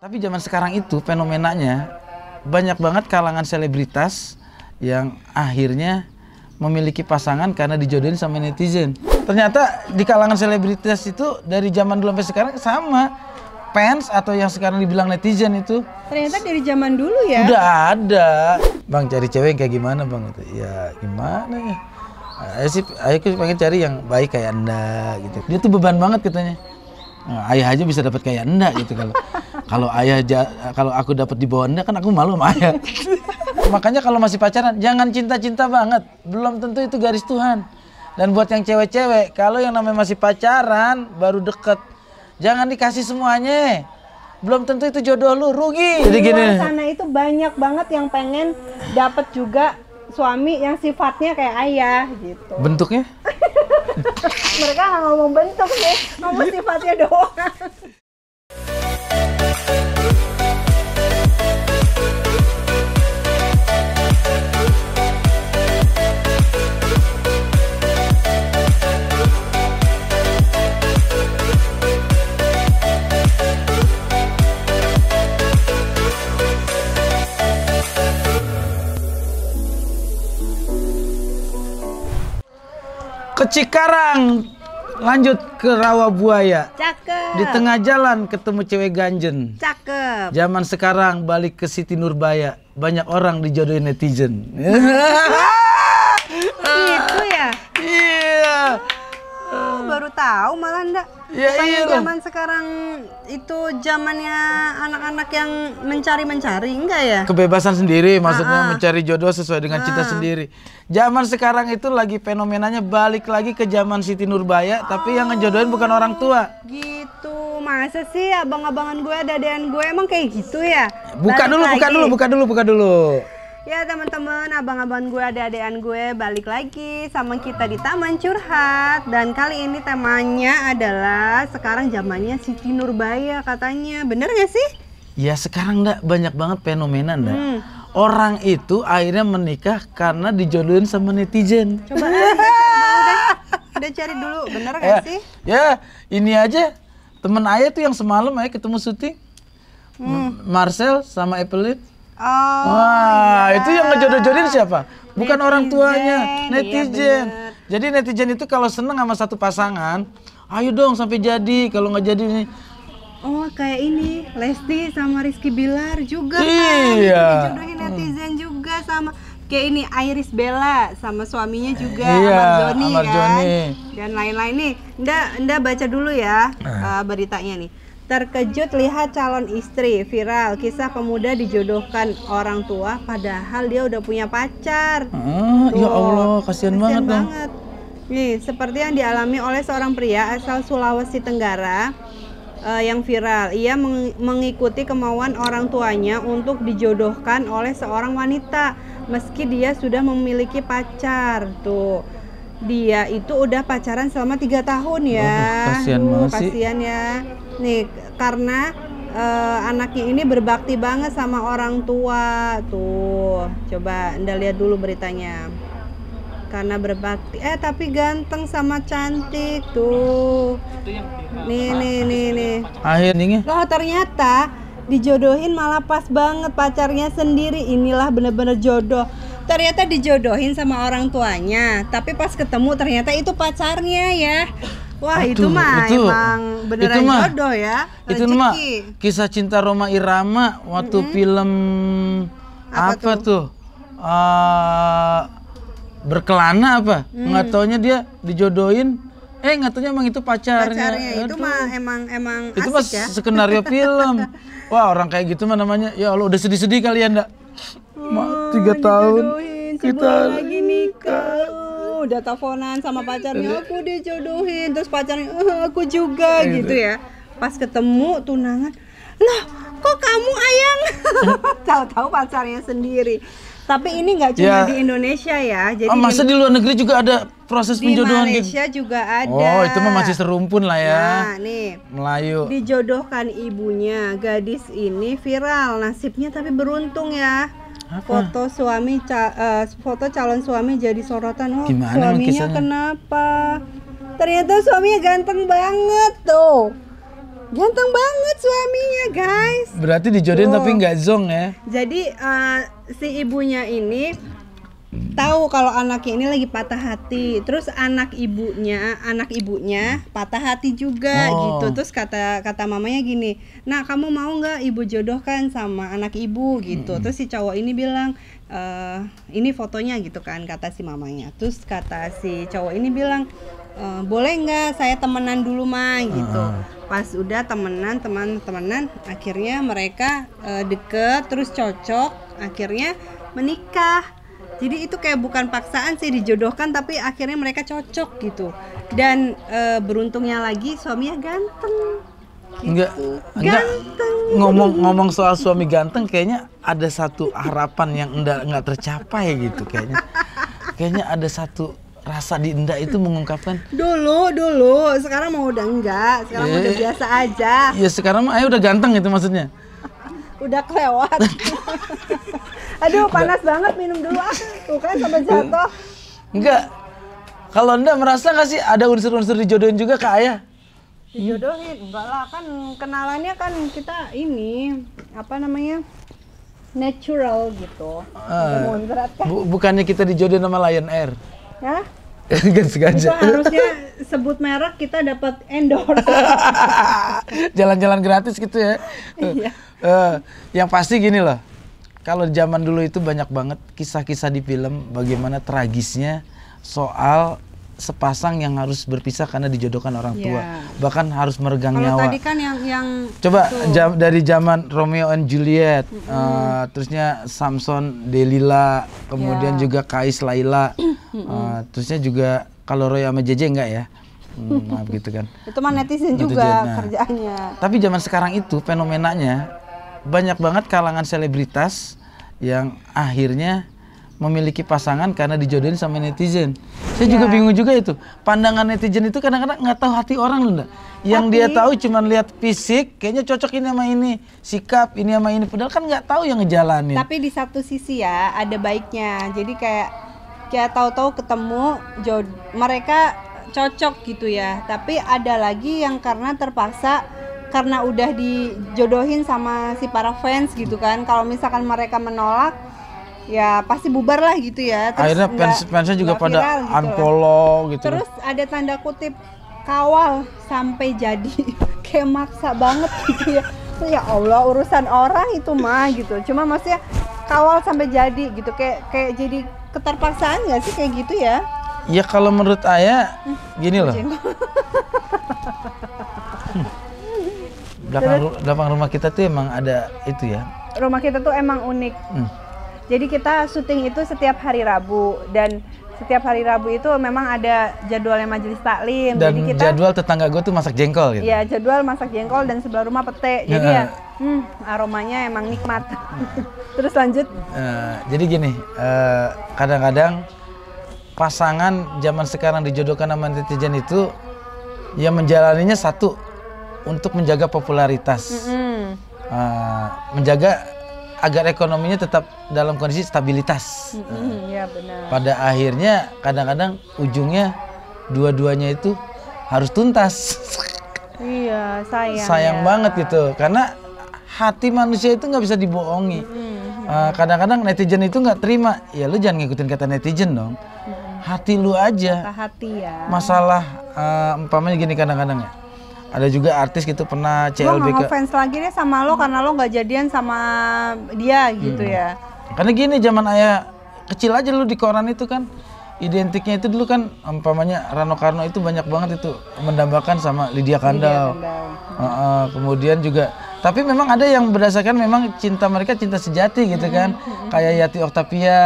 Tapi zaman sekarang itu fenomenanya banyak banget kalangan selebritas yang akhirnya memiliki pasangan karena dijodohin sama netizen. Ternyata di kalangan selebritas itu dari zaman dulu sampai sekarang sama. Fans atau yang sekarang dibilang netizen itu ternyata dari zaman dulu ya. Udah ada. Bang, cari cewek yang kayak gimana bang? Ya gimana ya? Aku pengen cari yang baik kayak Anda gitu. Dia tuh beban banget katanya. Nah, ayah aja bisa dapat kayak Anda gitu. Kalau aku dapat di bawah Anda kan aku malu sama ayah. Makanya kalau masih pacaran jangan cinta-cinta banget. Belum tentu itu garis Tuhan. Dan buat yang cewek-cewek, kalau yang namanya masih pacaran baru deket, jangan dikasih semuanya. Belum tentu itu jodoh lu, rugi. Jadi di gini. luar sana itu banyak banget yang pengen dapat juga suami yang sifatnya kayak ayah gitu. Bentuknya? Mereka nggak ngomong bentuk sih, ngomong sifatnya doang. Ke Cikarang, lanjut ke Rawabuaya. Cakep. Di tengah jalan ketemu cewek ganjen. Cakep. Zaman sekarang balik ke Siti Nurbaya, banyak orang dijodohin netizen. Gitu ya? Iya. Oh, baru tahu malah ndak. Ya, iya. Zaman sekarang itu zamannya anak-anak yang mencari-mencari, enggak ya? Kebebasan sendiri, maksudnya mencari jodoh sesuai dengan cinta sendiri. Zaman sekarang itu lagi fenomenanya balik lagi ke zaman Siti Nurbaya, tapi yang ngejodohin bukan orang tua. Gitu, masa sih abang-abangan gue, dadean gue emang kayak gitu ya? Buka dulu. Ya teman-teman, abang-abang gue, adik-adikan gue balik lagi sama kita di Taman Curhat. Dan kali ini temanya adalah sekarang zamannya Siti Nurbaya katanya. Bener gak sih? Ya sekarang ndak banyak banget fenomena ndak. Orang itu akhirnya menikah karena dijodohin sama netizen. Coba udah cari dulu, bener gak sih? Ya ini aja temen ayah tuh yang semalam ayah ketemu syuting. Marcel sama Evelyn. Oh, wah, iya. itu yang ngejodoh-jodohin siapa? Bukan orang tuanya, netizen. Iya, jadi netizen itu kalau seneng sama satu pasangan, ayo dong sampai jadi. Kalau nggak jadi nih. Oh, kayak ini Lesti sama Rizky Bilar juga iya. kan. Dijodohin netizen juga sama kayak ini Iris Bella sama suaminya juga Iya, Amar Joni kan. nih. Dan lain-lain nih. Nda baca dulu ya beritanya nih. Terkejut lihat calon istri, viral kisah pemuda dijodohkan orang tua padahal dia udah punya pacar. Ya Allah, kasihan banget dong. Nih, seperti yang dialami oleh seorang pria asal Sulawesi Tenggara yang viral. Ia mengikuti kemauan orang tuanya untuk dijodohkan oleh seorang wanita meski dia sudah memiliki pacar. Tuh. Dia itu udah pacaran selama 3 tahun ya. Kasihan banget sih. Kasihan ya. Nih, karena anaknya ini berbakti banget sama orang tua. Tuh, coba Anda lihat dulu beritanya. Karena berbakti, tapi ganteng sama cantik tuh. Nih. Akhirnya. Loh, ternyata dijodohin malah pas banget pacarnya sendiri. Inilah bener-bener jodoh. Ternyata dijodohin sama orang tuanya, tapi pas ketemu ternyata itu pacarnya ya. Wah, itu mah emang beneran jodoh ya. Itu mah kisah cinta Rhoma Irama waktu film apa tuh? Berkelana apa? Nggak taunya dia dijodohin, nggak taunya emang itu pacarnya. Itu mah emang itu asik mah ya. skenario film. Wah, orang kayak gitu mah namanya, ya Allah udah sedih-sedih kalian enggak? 3 tahun kita lagi nikah. Udah teleponan sama pacarnya, aku dijodohin, terus pacarnya aku juga gitu ya. Pas ketemu tunangan, loh kok kamu ayang? Tahu-tahu pacarnya sendiri. Tapi ini nggak cuma di Indonesia ya. Jadi masa di luar negeri juga ada proses penjodohan gitu? Di Malaysia juga ada. Oh, itu mah masih serumpun lah ya. Nah, nih. Melayu. Dijodohkan ibunya. Gadis ini viral nasibnya tapi beruntung ya. Apa? Foto calon suami jadi sorotan. Oh, gimana suaminya kenapa? Ternyata suaminya ganteng banget tuh. Ganteng banget suaminya, guys. Berarti dijodohin Tuh. tapi nggak zong ya? Jadi si ibunya ini tahu kalau anaknya ini lagi patah hati. Terus anak ibunya patah hati juga gitu. Terus kata mamanya gini, "Nah, kamu mau nggak ibu jodohkan sama anak ibu?" gitu. Terus si cowok ini bilang, ini fotonya gitu kan, kata si mamanya. Terus kata si cowok ini bilang, boleh nggak saya temenan dulu mah gitu. Pas udah temenan, akhirnya mereka deket, terus cocok, akhirnya menikah. Jadi itu kayak bukan paksaan sih, dijodohkan, tapi akhirnya mereka cocok gitu. Dan beruntungnya lagi suaminya ganteng. Enggak, Ganteng. ngomong soal suami ganteng, kayaknya ada satu harapan yang nggak tercapai gitu kayaknya. Kayaknya ada satu rasa di Enda itu mengungkapkan. Dulu, sekarang mau udah enggak, sekarang udah biasa aja. Ya sekarang mah udah ganteng itu maksudnya. Udah kelewat. Aduh, panas banget, minum dulu ah. Tuh kan sampai jatuh. Enggak. Kalau Enda merasa nggak sih ada unsur-unsur dijodohin juga ke ayah? Dijodohin? Enggak lah, kan kenalannya kan kita ini, apa namanya, natural gitu. Muncrat kan. Bukannya kita dijodohin sama Lion Air? Ya? Gak sengaja. Itu harusnya sebut merek kita dapat endorse. Jalan-jalan gratis gitu ya. Iya. Yang pasti gini loh. Kalau zaman dulu itu banyak banget kisah-kisah di film bagaimana tragisnya soal sepasang yang harus berpisah karena dijodohkan orang tua. Bahkan harus meregang Kalau nyawa. tadi kan yang Coba dari zaman Romeo and Juliet, terusnya Samson Delila, kemudian juga Kais Laila, terusnya juga kalau Roy sama JJ enggak ya? Maaf gitu kan. Itu mah netizen juga kerjaannya. Tapi zaman sekarang itu fenomenanya banyak banget kalangan selebritas yang akhirnya memiliki pasangan karena dijodohin sama netizen. Saya juga bingung juga itu. Pandangan netizen itu kadang-kadang nggak tahu hati orang loh, yang dia tahu cuma lihat fisik, kayaknya cocok ini sama ini, sikap ini sama ini, padahal kan nggak tahu yang ngejalanin. Tapi di satu sisi ya ada baiknya. Jadi kayak tahu-tahu ketemu mereka cocok gitu ya. Tapi ada lagi yang karena terpaksa, karena udah dijodohin sama si para fans gitu kan. Kalau misalkan mereka menolak, ya pasti bubar lah gitu ya. Terus akhirnya fansnya juga pada gitu unfollow gitu. Terus ada tanda kutip kawal sampai jadi. Kayak maksa banget gitu ya. Ya Allah, urusan orang itu mah gitu. Cuma maksudnya kawal sampai jadi gitu. Kayak jadi keterpaksaan nggak sih kayak gitu ya? Ya kalau menurut Ayah gini loh. Belakang rumah kita tuh emang ada itu ya. Rumah kita tuh emang unik. Jadi kita syuting itu setiap hari Rabu, dan setiap hari Rabu itu memang ada jadwalnya majelis taklim. Dan jadi kita, jadwal tetangga gue tuh masak jengkol gitu. Iya, jadwal masak jengkol dan sebelah rumah pete. Jadi ya aromanya emang nikmat. Terus lanjut. Jadi gini, kadang-kadang pasangan zaman sekarang dijodohkan sama netizen itu ya menjalaninya satu, untuk menjaga popularitas, menjaga agar ekonominya tetap dalam kondisi stabilitas. Ya benar. Pada akhirnya kadang-kadang ujungnya dua-duanya itu harus tuntas. Iya, sayang banget gitu, karena hati manusia itu nggak bisa dibohongi. Kadang-kadang netizen itu nggak terima, ya lu jangan ngikutin kata netizen dong. Hati lu aja. Hati ya. Masalah umpamanya gini kadang-kadang ya. Ada juga artis gitu pernah CLBK. Gue gak ngefans lagi deh sama lo karena lo gak jadian sama dia gitu ya. Karena gini, zaman Ayah kecil aja lu di koran itu kan identiknya itu dulu kan umpamanya Rano Karno itu banyak banget itu mendambakan sama Lydia Kandau. Kemudian juga, tapi memang ada yang berdasarkan memang cinta mereka cinta sejati gitu kan. Kayak Yati Octavia.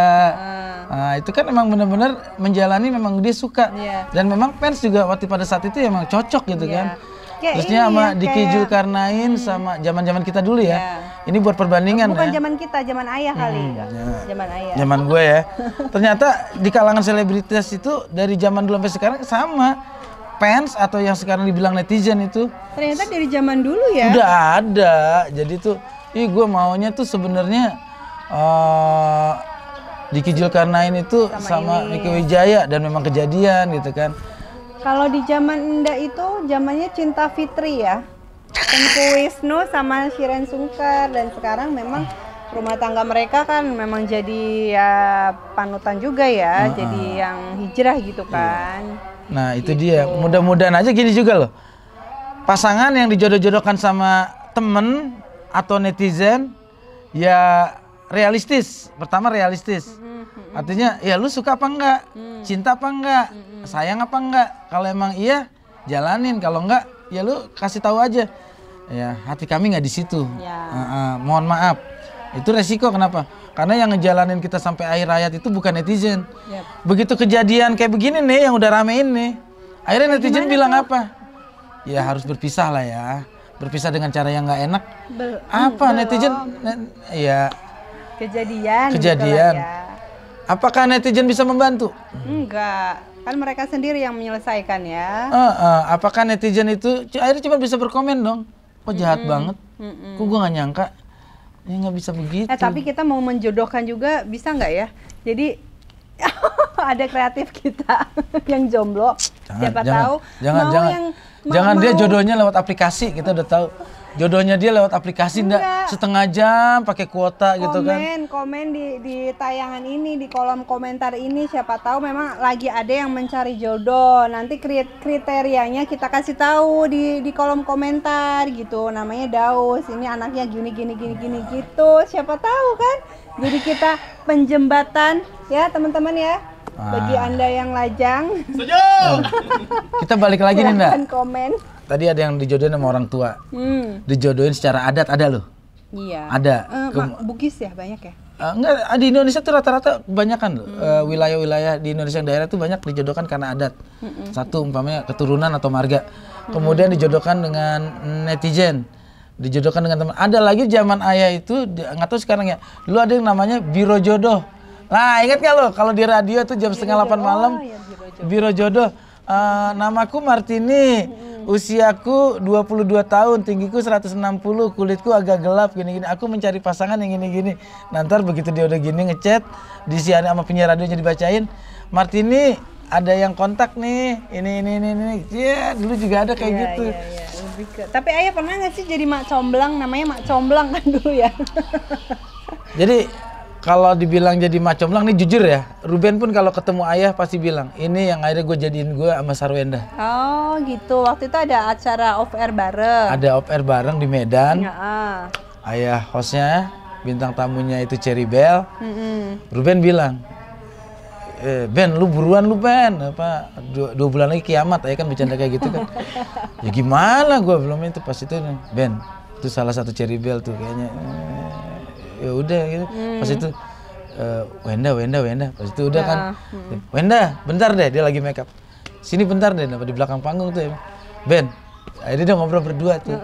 Itu kan memang benar-benar menjalani, memang dia suka. Dan memang fans juga waktu pada saat itu emang cocok gitu kan. Terusnya sama Diki Zulkarnain sama zaman-zaman kita dulu ya. Ini buat perbandingan. Bukan zaman kita, zaman ayah kali. Zaman ayah. Zaman gue ya. Ternyata di kalangan selebritas itu dari zaman dulu sampai sekarang sama. Fans atau yang sekarang dibilang netizen itu. Ternyata dari zaman dulu ya. Udah ada. Jadi tuh, gue maunya tuh sebenarnya Diki Zulkarnain itu sama Mieke Wijaya, dan memang kejadian gitu kan. Kalau di zaman Enda itu zamannya Cinta Fitri ya. Tengku Wisnu sama Shireen Sungkar, dan sekarang memang rumah tangga mereka kan memang jadi ya panutan juga ya, jadi yang hijrah gitu kan. Nah itu dia, mudah-mudahan aja gini juga loh. Pasangan yang dijodoh-jodohkan sama temen atau netizen ya realistis. Pertama realistis. Artinya ya lu suka apa enggak? Cinta apa enggak? Sayang apa enggak? Kalau emang iya jalanin, kalau enggak ya lu kasih tahu aja. Ya hati kami nggak di situ. Mohon maaf. Itu resiko kenapa? Karena yang ngejalanin kita sampai akhir hayat itu bukan netizen. Begitu kejadian kayak begini nih yang udah ramein nih, akhirnya netizen bilang apa? Ya harus berpisah lah ya. Berpisah dengan cara yang nggak enak. Apa netizen? Ya Kejadian. Gitu ya. Apakah netizen bisa membantu? Enggak. Kan mereka sendiri yang menyelesaikan ya. Apakah netizen itu akhirnya cuma bisa berkomen dong? Kok jahat banget? Kok gue nggak nyangka? Ya nggak bisa begitu. Tapi kita mau menjodohkan juga bisa nggak ya? Jadi ada kreatif kita yang jomblo. Siapa tahu jangan dia jodohnya lewat aplikasi, kita udah tahu. Jodohnya dia lewat aplikasi enggak setengah jam pakai kuota gitu kan. Komen di tayangan ini, di kolom komentar ini, siapa tahu memang lagi ada yang mencari jodoh. Nanti kriterianya kita kasih tahu di kolom komentar gitu. Namanya Daus, ini anaknya gini gitu. Siapa tahu kan? Jadi kita penjembatan ya teman-teman ya. Bagi Anda yang lajang. Setuju. Kita balik lagi nih Nda. Komen. Tadi ada yang dijodohin sama orang tua. Dijodohin secara adat ada loh. Iya. Ada. Bugis ya banyak ya? Enggak, di Indonesia tuh rata-rata kebanyakan loh. Wilayah-wilayah di Indonesia yang daerah tuh banyak dijodohkan karena adat. Satu umpamanya keturunan atau marga. Kemudian dijodohkan dengan netizen. Dijodohkan dengan teman. Ada lagi zaman ayah itu nggak tahu sekarang ya. Dulu ada yang namanya biro jodoh. Nah, ingat nggak lo kalau di radio tuh jam setengah 8 malam biro jodoh. Namaku Martini. Usiaku 22 tahun, tinggiku 160, kulitku agak gelap gini-gini. Aku mencari pasangan yang gini-gini. Nanti begitu dia udah gini ngechat, disiarin sama penyiar radionya dibacain. Martini, ada yang kontak nih. Ini. Ya, dulu juga ada kayak gitu. Iya. Tapi ayah pernah nggak sih jadi mak comblang? Namanya mak comblang kan dulu ya. Jadi kalau dibilang jadi mak comblang nih jujur ya, Ruben pun kalau ketemu ayah pasti bilang, ini yang akhirnya gue jadiin gue sama Sarwenda. Oh gitu, waktu itu ada acara off air bareng. Ada off air bareng di Medan. Ayah hostnya, bintang tamunya itu Cherry Bell. Ruben bilang, Ben lu buruan lu Ben, apa 2 bulan lagi kiamat. Ayah kan bercanda kayak gitu kan. Ya gimana gue belum itu pas itu Ben, itu salah satu Cherry Bell tuh kayaknya. Ya udah gitu. Pas itu Wenda pas itu udah kan Wenda bentar deh, dia lagi make up, sini bentar deh, di belakang panggung tuh ya Ben, akhirnya dia ngobrol berdua tuh.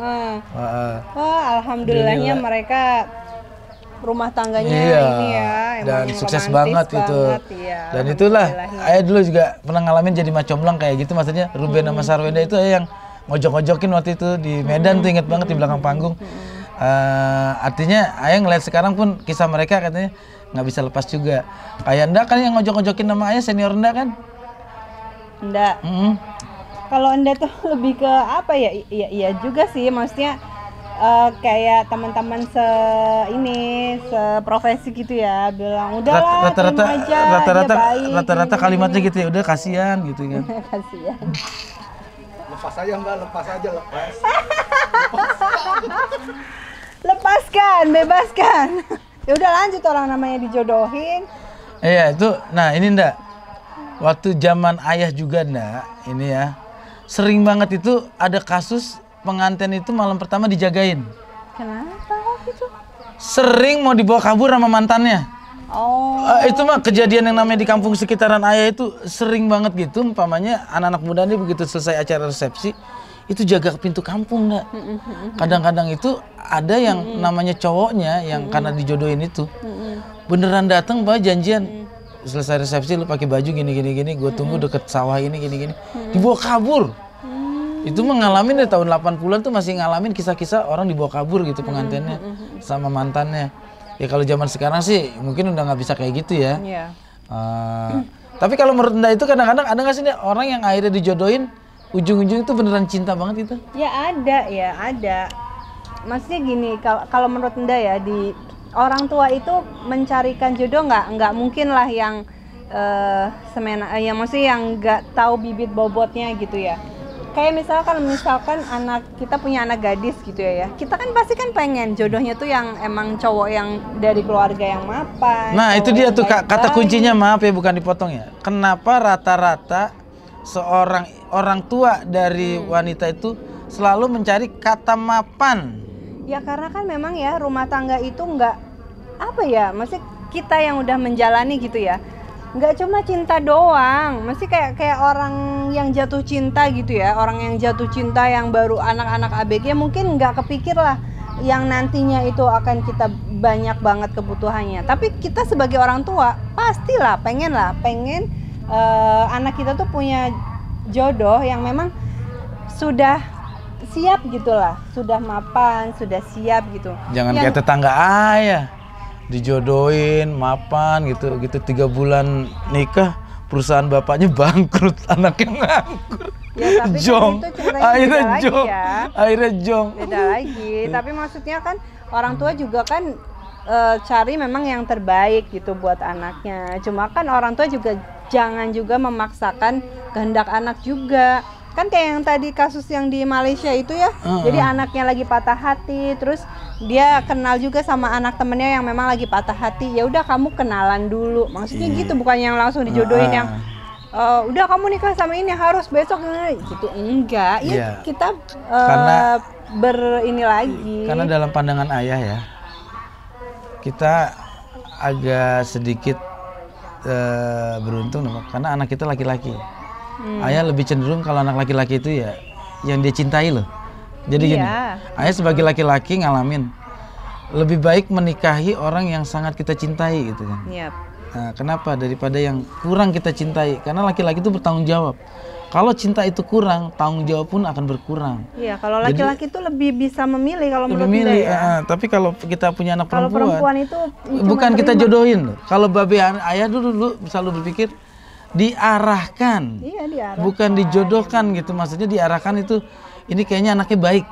Alhamdulillahnya mereka rumah tangganya ini ya dan sukses banget itu ya. Dan itulah ayah dulu juga pernah ngalamin jadi macomblang kayak gitu, maksudnya Ruben sama Sarwenda itu ayah yang ngojok-ngojokin waktu itu di Medan tuh, inget banget di belakang panggung. Artinya ayah ngeliat sekarang pun kisah mereka katanya nggak bisa lepas juga. Kayak Nda kan yang ngojok-ngojokin nama ayah, senior Nda kan? Nda. Kalau Nda tuh lebih ke apa ya? Iya juga sih, maksudnya kayak teman-teman seprofesi gitu ya, bilang udahlah rata-rata kalimatnya gitu ya, udah kasihan gitu kan. Kasihan. Lepas aja Mbak, lepas. Lepaskan, bebaskan. Ya udah lanjut, orang namanya dijodohin. Iya itu, nah ini Nda, waktu zaman ayah juga Nda, ini ya sering banget itu ada kasus pengantin itu malam pertama dijagain. Kenapa gitu? Sering mau dibawa kabur sama mantannya. Itu mah kejadian yang namanya di kampung sekitaran ayah itu sering banget gitu. Umpamanya anak-anak muda ini begitu selesai acara resepsi itu jaga pintu kampung Nda. Kadang-kadang itu ada yang namanya cowoknya yang karena dijodohin itu beneran datang bawa janjian, selesai resepsi lu pakai baju gini gue tunggu deket sawah ini gini dibawa kabur. Itu mengalami dari tahun 80-an tuh masih ngalamin kisah-kisah orang dibawa kabur gitu pengantinnya sama mantannya. Ya kalau zaman sekarang sih mungkin udah nggak bisa kayak gitu ya. Tapi kalau menurut Nda itu kadang-kadang ada nggak sih Nda, orang yang akhirnya dijodohin ujung-ujung itu beneran cinta banget itu? Ya ada. Maksudnya gini, kalau menurut Anda ya, di orang tua itu mencarikan jodoh nggak mungkin lah yang yang maksudnya yang nggak tahu bibit bobotnya gitu ya. Kayak misalkan anak kita punya anak gadis gitu ya, kita kan pasti kan pengen jodohnya tuh yang emang cowok yang dari keluarga yang mapan. Nah itu dia tuh kata baik. kuncinya, maaf ya bukan dipotong ya. Kenapa rata-rata seorang orang tua dari wanita itu selalu mencari kata mapan? Ya karena kan memang ya rumah tangga itu nggak apa ya, maksudnya kita yang udah menjalani gitu ya, nggak cuma cinta doang, mesti kayak orang yang jatuh cinta gitu ya, orang yang jatuh cinta yang baru anak-anak ABG mungkin nggak kepikir lah yang nantinya itu akan kita banyak banget kebutuhannya. Tapi kita sebagai orang tua pastilah pengen anak kita tuh punya jodoh yang memang sudah siap gitulah, sudah mapan, sudah siap gitu. Jangan kayak tetangga ayah dijodohin mapan gitu 3 bulan nikah perusahaan bapaknya bangkrut, anaknya nganggur. Ya tapi jong. kan itu ceritanya beda lagi ya. Akhirnya jong. Beda lagi. Tapi maksudnya kan orang tua juga kan cari memang yang terbaik gitu buat anaknya. Cuma kan orang tua juga jangan juga memaksakan kehendak anak juga. Kan kayak yang tadi kasus yang di Malaysia itu ya. Jadi anaknya lagi patah hati, terus dia kenal juga sama anak temennya yang memang lagi patah hati. Ya udah kamu kenalan dulu. Maksudnya gitu, bukan yang langsung dijodohin yang udah kamu nikah sama ini harus besok gitu. Enggak. Ya kita karena ini lagi. Karena dalam pandangan ayah ya, kita agak sedikit beruntung karena anak kita laki-laki. Ayah lebih cenderung kalau anak laki-laki itu ya yang dia cintai loh. Jadi gini, ayah sebagai laki-laki ngalamin lebih baik menikahi orang yang sangat kita cintai gitu kan. Nah, kenapa daripada yang kurang kita cintai? Karena laki-laki itu bertanggung jawab. Kalau cinta itu kurang, tanggung jawab pun akan berkurang. Iya, kalau laki-laki itu lebih bisa memilih kalau menurut memilih, ya. Tapi kalau kita punya anak kalau perempuan itu bukan kita jodohin loh. Kalau babe ayah dulu selalu berpikir diarahkan, bukan dijodohkan gitu. Maksudnya diarahkan itu, ini kayaknya anaknya baik,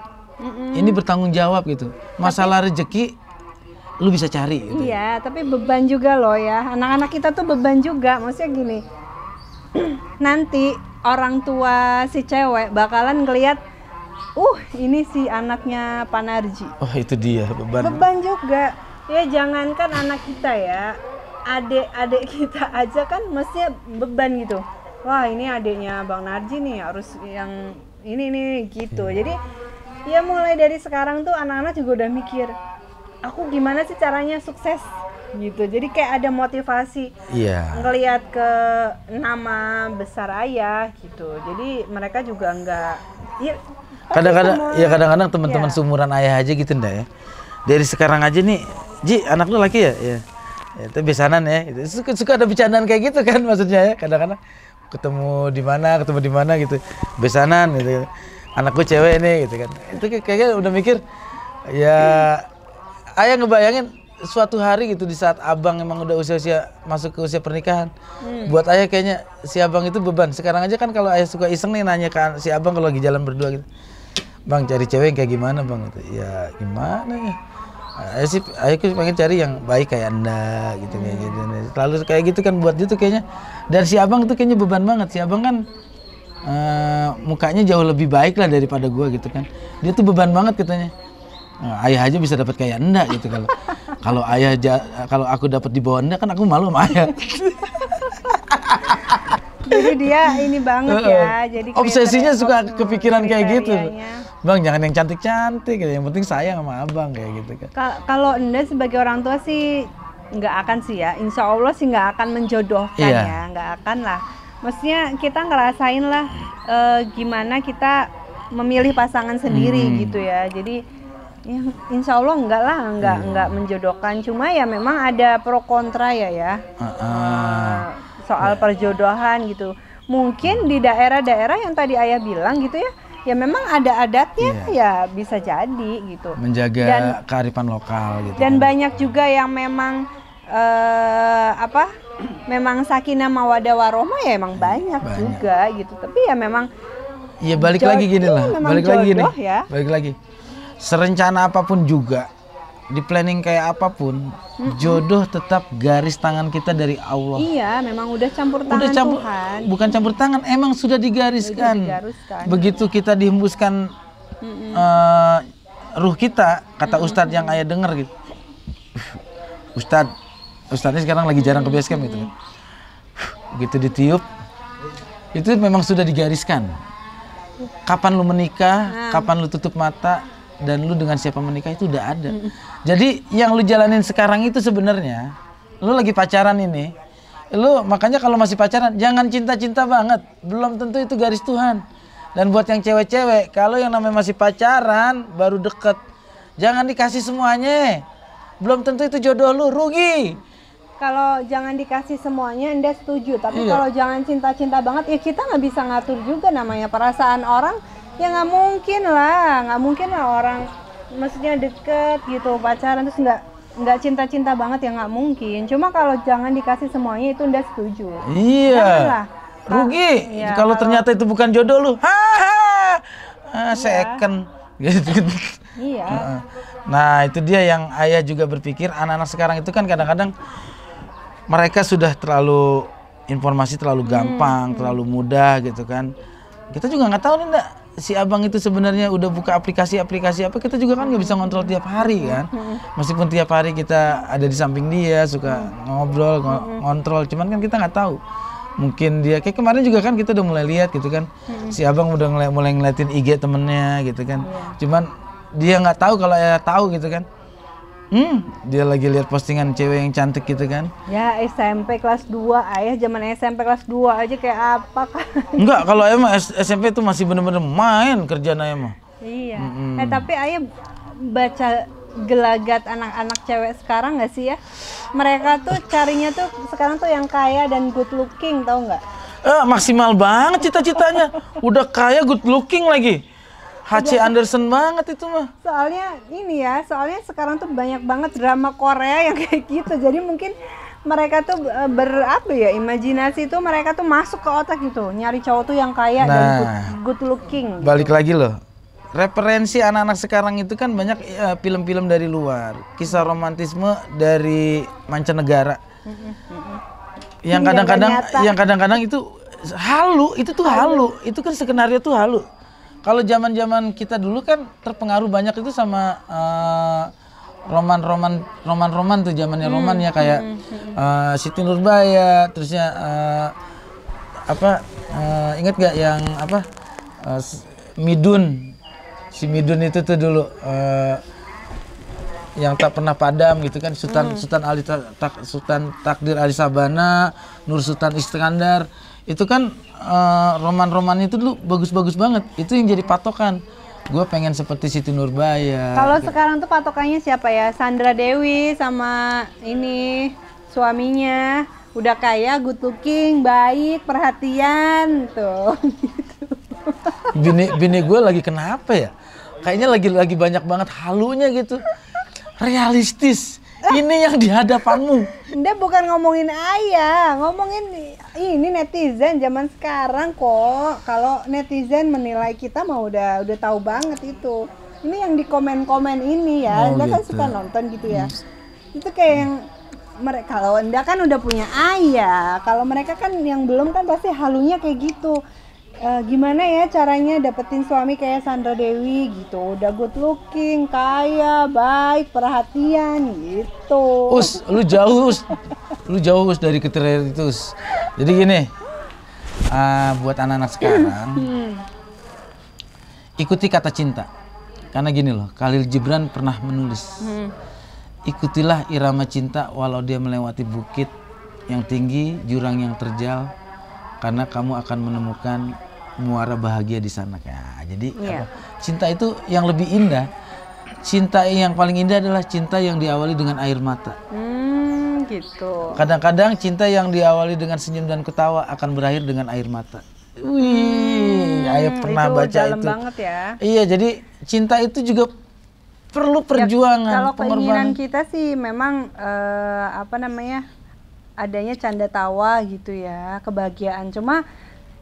ini bertanggung jawab gitu. Masalah rezeki, lu bisa cari. Gitu. Iya, tapi beban juga loh ya. Anak-anak kita tuh beban juga. Maksudnya gini, nanti orang tua si cewek bakalan ngelihat, ini si anaknya Panarji. Oh itu dia beban. Beban juga. Ya jangankan anak kita ya. Adik-adik kita aja kan mestinya beban gitu. Wah ini adiknya Bang Narji nih harus yang ini gitu. Jadi ya mulai dari sekarang tuh anak-anak juga udah mikir, aku gimana sih caranya sukses gitu. Jadi kayak ada motivasi ngelihat ke nama besar ayah gitu. Jadi mereka juga enggak kadang-kadang teman-teman seumuran ayah aja gitu ndak ya. Dari sekarang aja nih, Ji anak lu laki ya? Ya. Itu besanan ya, suka ada bercandaan kayak gitu kan maksudnya ya, kadang-kadang ketemu di mana gitu, besanan gitu, anak gue cewek nih gitu kan, itu kayaknya udah mikir ya, ayah ngebayangin suatu hari gitu di saat abang emang udah usia masuk ke usia pernikahan, buat ayah kayaknya si abang itu beban. Sekarang aja kan kalau ayah suka iseng nih nanya ke si abang kalau lagi jalan berdua gitu, bang cari cewek yang kayak gimana bang gitu, ya gimana ya. Ayah pengen cari yang baik kayak Anda gitu kayak gitu. Selalu kayak gitu kan buat dia tuh kayaknya. Dan si abang tuh kayaknya beban banget. Si abang kan mukanya jauh lebih baik lah daripada gua gitu kan. Dia tuh beban banget katanya. Ayah aja bisa dapat kayak Anda gitu kalau kalau aku dapat di bawah Anda kan aku malu sama ayah. Jadi dia ini banget ya. Jadi obsesinya suka kepikiran kayak gitu. Bang jangan yang cantik-cantik, yang penting sayang sama abang kayak gitu kan. Kalau Anda sebagai orang tua sih nggak akan sih ya, insya Allah sih nggak akan menjodohkan ya, nggak akan lah. Maksudnya kita ngerasain lah gimana kita memilih pasangan sendiri gitu ya. Jadi ya, insya Allah nggak menjodohkan. Cuma ya memang ada pro kontra ya. Soal perjodohan gitu. Mungkin di daerah-daerah yang tadi ayah bilang gitu ya memang ada adatnya ya bisa jadi gitu. Menjaga kearifan lokal gitu. Dan banyak juga yang memang memang sakinah mawaddah warohmah ya emang banyak juga gitu. Tapi ya memang Iya balik lagi gini lah, memang balik lagi gini, jodoh ya. balik lagi. Serencana apapun juga, di planning kayak apapun, jodoh tetap garis tangan kita dari Allah. Iya, memang udah campur tangan Tuhan. Bukan campur tangan, emang sudah digariskan. Begitu kita dihembuskan ruh kita, kata Ustadz yang ayah dengar gitu. Ustadznya sekarang lagi jarang ke basecamp gitu kan. Begitu ditiup, itu memang sudah digariskan. Kapan lu menikah, kapan lu tutup mata, dan lu dengan siapa menikah itu udah ada. Jadi yang lu jalanin sekarang itu sebenarnya, lu lagi pacaran ini, lu makanya kalau masih pacaran jangan cinta-cinta banget, belum tentu itu garis Tuhan. Dan buat yang cewek-cewek, kalau yang namanya masih pacaran baru deket, jangan dikasih semuanya, belum tentu itu jodoh lu, rugi. Kalau jangan dikasih semuanya, Anda setuju. Tapi Iya. kalau jangan cinta-cinta banget, ya kita nggak bisa ngatur juga namanya perasaan orang. Ya nggak mungkin lah orang, maksudnya deket gitu, pacaran terus nggak cinta-cinta banget, ya nggak mungkin. Cuma kalau jangan dikasih semuanya itu Anda setuju. Iya. Janganlah. Rugi. Iya, kalau ternyata itu bukan jodoh lu, second gitu. Iya. Nah itu dia yang ayah juga berpikir, anak-anak sekarang itu kan kadang-kadang mereka sudah terlalu informasi terlalu gampang, terlalu mudah gitu kan. Kita juga nggak tahu nih ndak, si abang itu sebenarnya udah buka aplikasi-aplikasi apa, kita juga kan nggak bisa ngontrol tiap hari kan. Meskipun tiap hari kita ada di samping dia, suka ngobrol, ngontrol, cuman kan kita nggak tahu. Mungkin dia kayak kemarin juga kan kita udah mulai lihat gitu kan, si abang udah mulai ngeliatin IG temennya gitu kan. Cuman dia nggak tahu kalau ayah tahu gitu kan. Dia lagi lihat postingan cewek yang cantik gitu kan. Ya SMP kelas 2, ayah zaman SMP kelas 2 aja kayak apa kan. Enggak, kalau ayah mah SMP tuh masih bener-bener main kerjaan ayah mah. Iya. Tapi ayah baca gelagat anak-anak cewek sekarang nggak sih ya? Mereka tuh carinya tuh sekarang tuh yang kaya dan good looking, tau nggak? Maksimal banget cita-citanya. Udah kaya, good looking lagi. H.C. Anderson banget itu mah. Soalnya sekarang tuh banyak banget drama Korea yang kayak gitu. Jadi mungkin mereka tuh imajinasi tuh mereka tuh masuk ke otak gitu. Nyari cowok tuh yang kaya dan good looking. Balik lagi loh. Referensi anak-anak sekarang itu kan banyak film-film dari luar. Kisah romantisme dari mancanegara. Yang kadang-kadang itu halu, itu tuh halu. Itu kan skenario tuh halu. Kalau zaman-zaman kita dulu kan terpengaruh banyak itu sama roman tuh zamannya roman ya, kayak Siti Nurbaya, terusnya ingat gak yang Midun, si Midun itu tuh dulu yang tak pernah padam gitu kan, Sultan Takdir Ali Sabana, Nur Sultan Iskandar. Itu kan roman-roman itu dulu bagus-bagus banget. Itu yang jadi patokan. Gue pengen seperti Siti Nurbaya. Kalau sekarang tuh patokannya siapa ya? Sandra Dewi sama ini suaminya udah kaya, good looking, baik, perhatian tuh. Bini gue lagi kenapa ya? Kayaknya lagi banyak banget halunya gitu. Realistis. Ini yang di hadapanmu. Dia bukan ngomongin ayah, ngomongin ini netizen zaman sekarang kok. Kalau netizen menilai kita mah udah tahu banget itu. Ini yang di komen-komen ini ya. Anda kan suka nonton gitu ya. Itu kayak yang mereka, kalau Anda kan udah punya ayah, kalau mereka kan yang belum kan pasti halunya kayak gitu. Gimana ya caranya dapetin suami kayak Sandra Dewi gitu, udah good looking, kaya, baik, perhatian gitu. Lu jauh dari kriteria itu. Jadi gini, buat anak-anak sekarang, ikuti kata cinta. Karena gini loh, Khalil Gibran pernah menulis, ikutilah irama cinta walau dia melewati bukit yang tinggi, jurang yang terjal, karena kamu akan menemukan muara bahagia di sana. Nah, jadi cinta itu yang lebih indah. Cinta yang paling indah adalah cinta yang diawali dengan air mata. Gitu. Kadang-kadang cinta yang diawali dengan senyum dan ketawa akan berakhir dengan air mata. Wih, ayah pernah baca dalam itu. Banget ya. Iya, jadi cinta itu juga perlu perjuangan. Kalau keinginan kita sih memang adanya canda tawa gitu ya, kebahagiaan. Cuma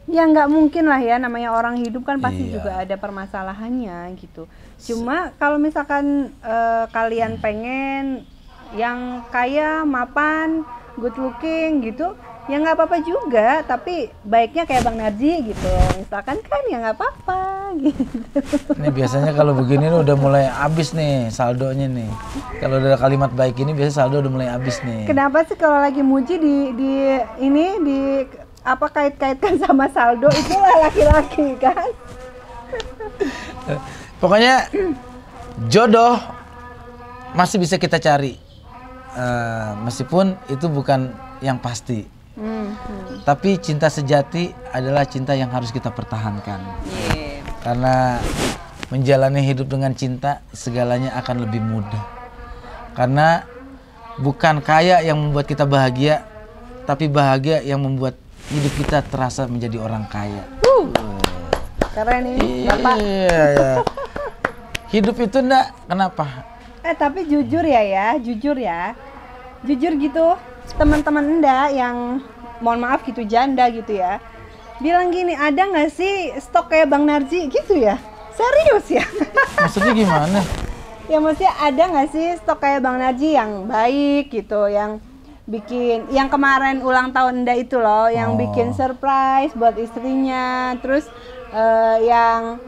Ya nggak mungkin lah ya, namanya orang hidup kan pasti Iya. juga ada permasalahannya gitu. Cuma kalau misalkan kalian pengen yang kaya, mapan, good looking gitu, ya nggak apa-apa juga. Tapi baiknya kayak Bang Narji gitu. Misalkan kan ya nggak apa-apa gitu. Ini biasanya kalau begini nih udah mulai habis nih saldonya nih. Kalau udah kalimat baik ini biasanya saldo udah mulai habis nih. Kenapa sih kalau lagi muji di apa kait-kaitkan sama saldo, itulah laki-laki kan? Pokoknya jodoh masih bisa kita cari, meskipun itu bukan yang pasti. Tapi cinta sejati adalah cinta yang harus kita pertahankan. Karena menjalani hidup dengan cinta segalanya akan lebih mudah. Karena bukan kaya yang membuat kita bahagia, tapi bahagia yang membuat hidup kita terasa menjadi orang kaya. Keren ini, Bapak. Iya. Hidup itu enggak, kenapa? Tapi jujur jujur gitu, teman-teman Enda yang mohon maaf gitu janda gitu ya, bilang gini, ada nggak sih stok kayak Bang Narji gitu ya? Serius ya? Maksudnya gimana? Ya maksudnya ada nggak sih stok kayak Bang Narji yang baik gitu, yang bikin, yang kemarin ulang tahun Enda itu loh, yang bikin surprise buat istrinya, terus yang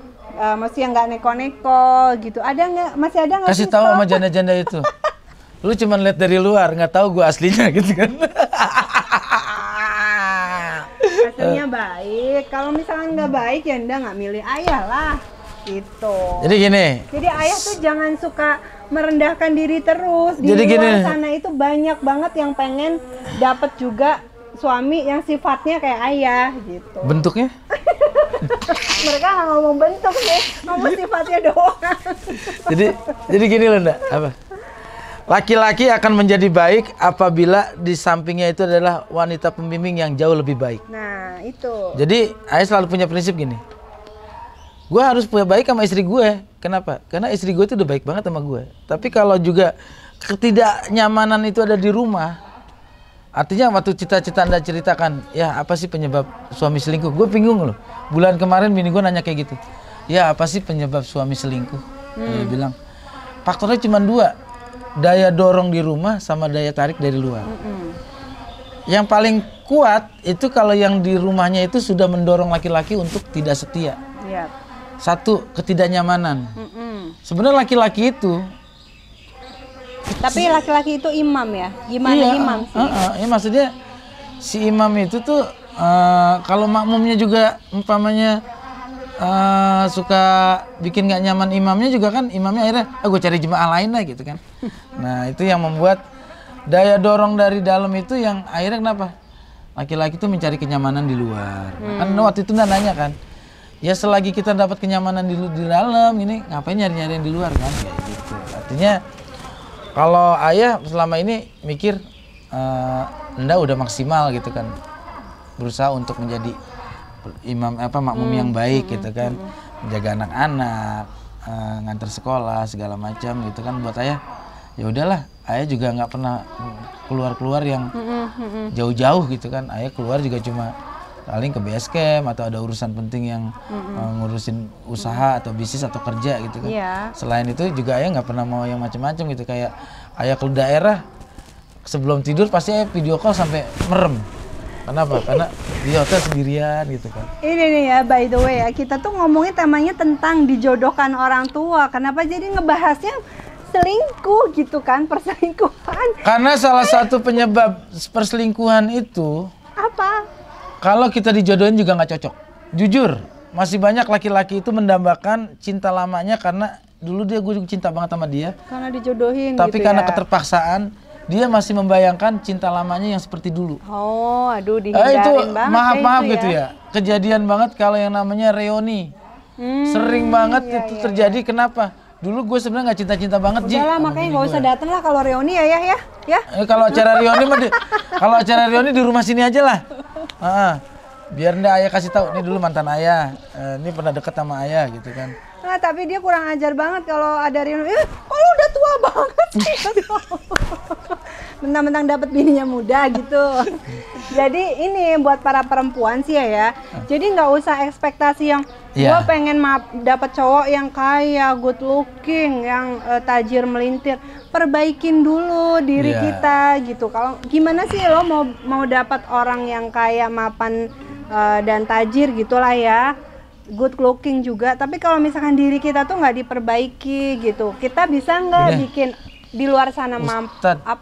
masih yang nggak neko-neko gitu, ada nggak? Masih ada nggak? Kasih tahu sama janda-janda itu. Lu cuman lihat dari luar, nggak tahu gua aslinya gitu kan. Hasilnya baik. Kalau misalkan nggak baik ya Enda nggak milih ayah lah gitu. Jadi gini. Jadi ayah tuh jangan suka merendahkan diri terus. Di Jadi luar gini. sana itu banyak banget yang pengen dapat juga suami yang sifatnya kayak ayah gitu. Bentuknya? Mereka nggak ngomong bentuk sih, ngomong sifatnya doang. jadi gini loh, Nda. Apa? Laki-laki akan menjadi baik apabila di sampingnya itu adalah wanita pembimbing yang jauh lebih baik. Nah itu. Jadi ayah selalu punya prinsip gini. Gue harus punya baik sama istri gue. Kenapa? Karena istri gue itu udah baik banget sama gue. Tapi kalau juga ketidaknyamanan itu ada di rumah, artinya waktu cita-cita Anda ceritakan, ya apa sih penyebab suami selingkuh? Gue bingung loh. Bulan kemarin bini gue nanya kayak gitu. Ya apa sih penyebab suami selingkuh? Dia bilang, faktornya cuma dua. Daya dorong di rumah sama daya tarik dari luar. Yang paling kuat itu kalau yang di rumahnya itu sudah mendorong laki-laki untuk tidak setia. Iya. Satu, ketidaknyamanan. Sebenarnya laki-laki itu, Tapi laki-laki itu imam ya? Gimana iya, imam sih? ya maksudnya si imam itu tuh kalau makmumnya juga umpamanya suka bikin nggak nyaman imamnya juga kan, imamnya akhirnya gue cari jemaah lain lah gitu kan. Nah itu yang membuat daya dorong dari dalam itu yang akhirnya kenapa laki-laki itu mencari kenyamanan di luar. Kan waktu itu nanya kan, ya selagi kita dapat kenyamanan di dalam ini ngapain nyari-nyari yang di luar kan, kayak gitu. Artinya kalau ayah selama ini mikir Anda udah maksimal gitu kan, berusaha untuk menjadi imam makmum yang baik gitu kan, menjaga anak-anak, ngantar sekolah segala macam gitu kan. Buat ayah ya udahlah, ayah juga nggak pernah keluar yang jauh-jauh gitu kan. Ayah keluar juga cuma paling ke base camp atau ada urusan penting yang ngurusin usaha atau bisnis atau kerja gitu kan. Selain itu juga ayah nggak pernah mau yang macam-macam gitu. Kayak ayah ke daerah sebelum tidur pasti ayah video call sampai merem. Kenapa? Karena di hotel sendirian gitu kan. Ini nih ya, by the way ya, kita tuh ngomongin temanya tentang dijodohkan orang tua. Kenapa jadi ngebahasnya selingkuh gitu kan, perselingkuhan? Karena salah satu penyebab perselingkuhan itu Apa? kalau kita dijodohin juga nggak cocok. Jujur, masih banyak laki-laki itu mendambakan cinta lamanya karena dulu gue cinta banget sama dia. Karena dijodohin Tapi gitu karena ya? keterpaksaan, dia masih membayangkan cinta lamanya yang seperti dulu. Oh, aduh dihindarin Itu banget maaf itu gitu ya. Kejadian banget kalau yang namanya reuni. Sering banget itu terjadi. Kenapa? Dulu gue sebenarnya nggak cinta-cinta banget, Ji. Udah lah, makanya nggak usah dateng lah kalau reuni ya. Kalau acara reuni mah kalau acara reuni di rumah sini aja lah. Biar ndak ayah kasih tahu, ini dulu mantan ayah, ini pernah deket sama ayah gitu kan. Nah, tapi dia kurang ajar banget kalau ada reuni. Kok lu udah tua banget sih? mentang-mentang dapat bininya muda gitu. Jadi ini buat para perempuan sih ya. Jadi nggak usah ekspektasi yang gue pengen dapat cowok yang kaya, good looking, yang tajir melintir. Perbaikin dulu diri kita gitu. Kalau gimana sih lo mau dapat orang yang kaya, mapan dan tajir gitulah ya, good looking juga. Tapi kalau misalkan diri kita tuh nggak diperbaiki gitu, kita bisa nggak bikin di luar sana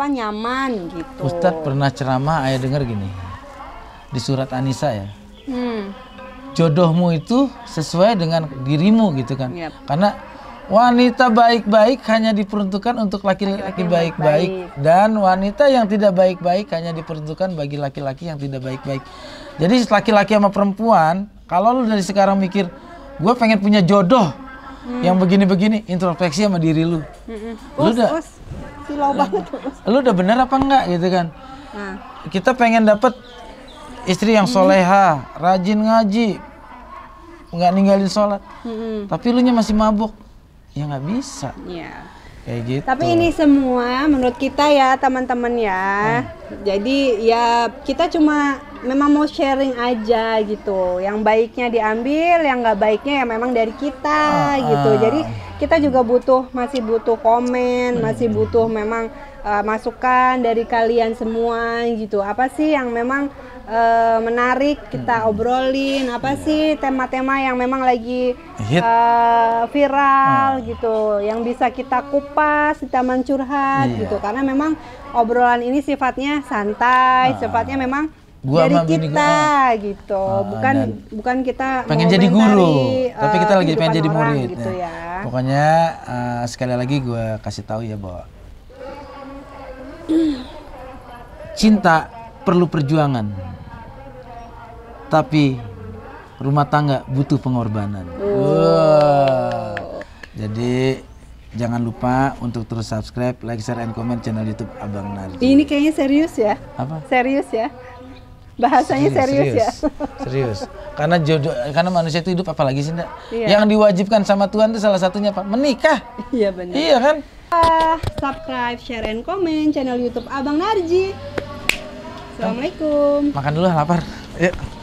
nyaman gitu. Ustadz pernah ceramah, ayah dengar gini di surat An-Nisa ya. Jodohmu itu sesuai dengan dirimu gitu kan. Karena wanita baik-baik hanya diperuntukkan untuk laki-laki baik-baik, dan wanita yang tidak baik-baik hanya diperuntukkan bagi laki-laki yang tidak baik-baik. Jadi laki-laki sama perempuan, kalau lu dari sekarang mikir gue pengen punya jodoh yang begini-begini, introspeksi sama diri lu. Lu udah bener apa enggak gitu kan. Kita pengen dapet istri yang soleha, rajin ngaji, nggak ninggalin sholat, tapi lu nya masih mabuk, ya nggak bisa. Kayak gitu. Tapi ini semua menurut kita ya teman-teman ya. Jadi ya kita cuma memang mau sharing aja gitu. Yang baiknya diambil, yang nggak baiknya ya memang dari kita gitu. Jadi kita juga masih butuh komen, masih butuh memang masukan dari kalian semua gitu. Apa sih yang memang menarik kita obrolin, apa sih tema-tema yang memang lagi viral gitu, yang bisa kita kupas, kita curhat gitu. Karena memang obrolan ini sifatnya santai, sifatnya memang dari kita gitu, bukan kita pengen jadi guru, tapi kita lagi pengen jadi murid gitu ya. Pokoknya sekali lagi gue kasih tahu ya bahwa cinta perlu perjuangan, tapi rumah tangga butuh pengorbanan. Jadi jangan lupa untuk terus subscribe, like, share, and comment channel YouTube Abang Narji. Ini kayaknya serius ya? Apa? Serius ya? Bahasanya serius ya? Serius. Karena manusia itu hidup apalagi sih, Ndak? Yang diwajibkan sama Tuhan itu salah satunya apa? Menikah. Iya benar. Iya kan? Subscribe, share, and comment channel YouTube Abang Narji. Assalamualaikum. Makan dulu, lapar. Yuk.